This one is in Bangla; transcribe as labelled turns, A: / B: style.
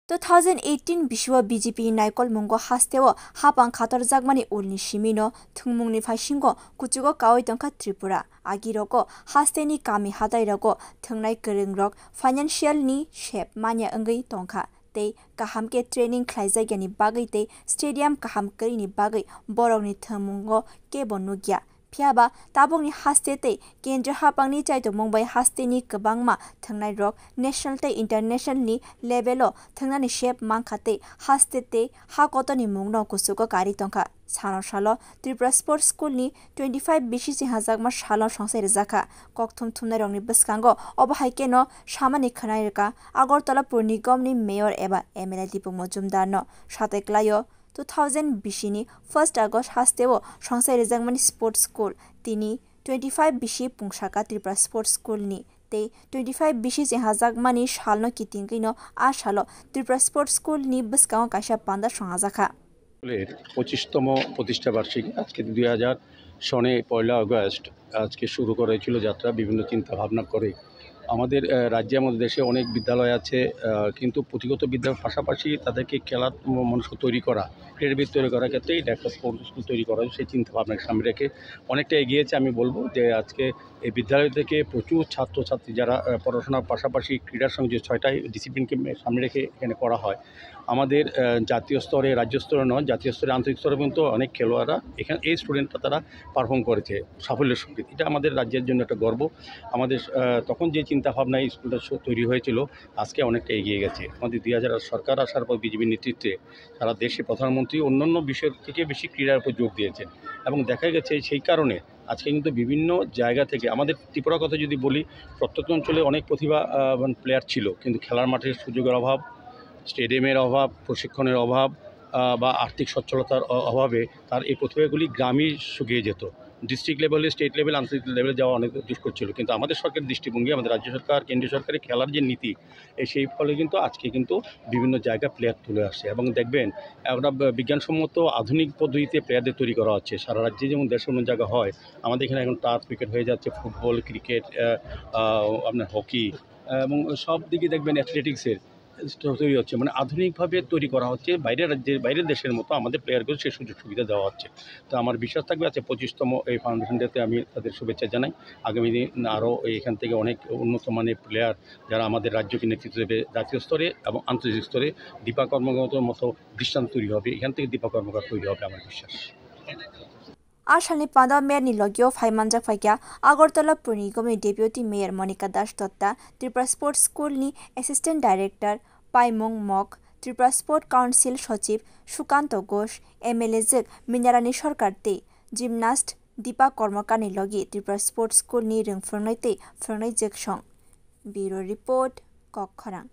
A: 2018 Bishwa BJP Naikol Mungo Hasteo Hapang Khatar Jagmani Ulni Shimino Thungmungni Phaishingo Kuchugo Kawai Tongka Tripura Agiroko Hasteni Kami Hadairago Thungnai Keringrok Financial Ni Shep Manya Angai Tongka Te Kaham ke training Khlaijagani Bagai Te Stadium Kaham Karini Bagai Borogni Thungmungo Kebonugya Piaba tabongni hastete kendra hapangni chaito mumbai hasteni kabangma thangnai rok national te international ni levelo thangnani shape mangkhate hastete hakotoni mungno kusuko kari tongkha sano salo Tripura Sports School ni 25 BCC hazakma salo songsai rijaka kokthum thumnai rokni bwskango obahaikeno samani khanairka Agartala Pur Nigam ni mayor eba MLA Dipuk Mojumdar no satai klayo 2000 BC 1 August hasteo songsai rijangmani sports school tini 25 BC pungsaka Tripura Sports School ni te 25 BC hazakmani salno kitingino a salo Tripura Sports School ni bwskango kaisa panda songajaka
B: 25তম প্রতিষ্ঠা বার্ষিকী আজকে 2000 সনে 1 আগস্ট আজকে শুরু করেছিল যাত্রা বিভিন্ন চিন্তা ভাবনা করে আমাদের রাজ্যে আমাদের দেশে অনেক বিদ্যালয় আছে কিন্তু পুঁথিগত বিদ্যার পাশাপাশি তাদেরকে খেলার মনস্ক তৈরি করা ক্রীড়াবিদ তৈরি করার ক্ষেত্রে এই একটা স্পোর্টস স্কুল তৈরি করা সেই চিন্তা ভাবনাকে সামনে রেখে অনেকটা এগিয়েছে আমি বলবো যে আজকে এই বিদ্যালয় থেকে প্রচুর ছাত্রছাত্রী যারা পড়াশোনার পাশাপাশি ক্রীড়ার সঙ্গে যে 6টা ডিসিপ্লিনকে সামনে রেখে এখানে করা হয় আমাদের জাতীয় স্তরে রাজ্য স্তরে নয় জাতীয় স্তরে আন্তর্জাতিক স্তরে পর্যন্ত অনেক খেলোয়াড়রা এখানে এই স্টুডেন্টরা তারা পারফর্ম করেছে সাফল্যের সঙ্গে এটা আমাদের রাজ্যের জন্য একটা গর্ব আমাদের তখন যে চিন্তা ভাবনা এই স্কুলটা তৈরি হয়েছিল আজকে অনেকটা এগিয়ে গেছে আমাদের 2000 সরকার আসার পর বিজেপির নেতৃত্বে সারা দেশে প্রধানমন্ত্রী অন্যান্য বিষয়ের থেকে বেশি ক্রীড়ার উপর জোর দিয়েছেন এবং দেখা গেছে সেই কারণে আজকে কিন্তু বিভিন্ন জায়গা থেকে আমাদের ত্রিপুরার কথা যদি বলি প্রত্যন্ত অঞ্চলে অনেক প্রতিভাবান প্লেয়ার ছিল কিন্তু খেলার মাঠের সুযোগের অভাব স্টেডিয়ামের অভাব প্রশিক্ষণের অভাব বা আর্থিক সচ্ছলতার অভাবে তার এই প্রতিভাগুলি গ্রামে শুকিয়ে যেত ডিস্ট্রিক্ট লেভেলে স্টেট লেভেল আন্তর্জাতিক লেভেলে যাওয়া অনেক দুষ্কর ছিল কিন্তু আমাদের সরকারের দৃষ্টিভঙ্গি আমাদের রাজ্য সরকার কেন্দ্রীয় সরকারের খেলার যে নীতি সেই ফলে কিন্তু আজকে কিন্তু বিভিন্ন জায়গায় প্লেয়ার তুলে আসছে এবং দেখবেন একটা বিজ্ঞানসম্মত আধুনিক পদ্ধতিতে প্লেয়ারদের তৈরি করা হচ্ছে সারা রাজ্যে যেমন দেশের অন্য জায়গা হয় আমাদের এখানে এখন টার্ফ ক্রিকেট হয়ে যাচ্ছে ফুটবল ক্রিকেট আপনার হকি এবং সব দিকে দেখবেন অ্যাথলেটিক্সের তৈরি হচ্ছে মানে আধুনিকভাবে তৈরি করা হচ্ছে বাইরের দেশের মতো আমাদের প্লেয়ারগুলো সেই সুযোগ সুবিধা দেওয়া হচ্ছে তো আমার বিশ্বাস থাকবে আছে 25তম এই ফাউন্ডেশন ডেতে আমি তাদের শুভেচ্ছা জানাই আগামী দিন আরও এখান থেকে অনেক উন্নত মানের প্লেয়ার যারা আমাদের রাজ্যকে নেতৃত্ব দেবে জাতীয় স্তরে এবং আন্তর্জাতিক স্তরে দীপা কর্মকারের মতো দৃষ্টান্ত তৈরি হবে এখান থেকে দীপা কর্মকার তৈরি হবে আমার বিশ্বাস
A: Asalni Pada Mayor ni Logio Phaimanjak Phaikya Agartala Pur Nigam ni Deputy Mayor Monica Das Totta Tripura Sports School ni Assistant Director Paimong Mok Tripura Sport Council Sochiv Sukanto Ghosh MLA Jek Minarani Sarkar te Gymnast Deepa Kormakar ni Logi Tripura Sports School ni Rungphrongnai te Phrongnai Jek Song Bureau Report Kokkhorang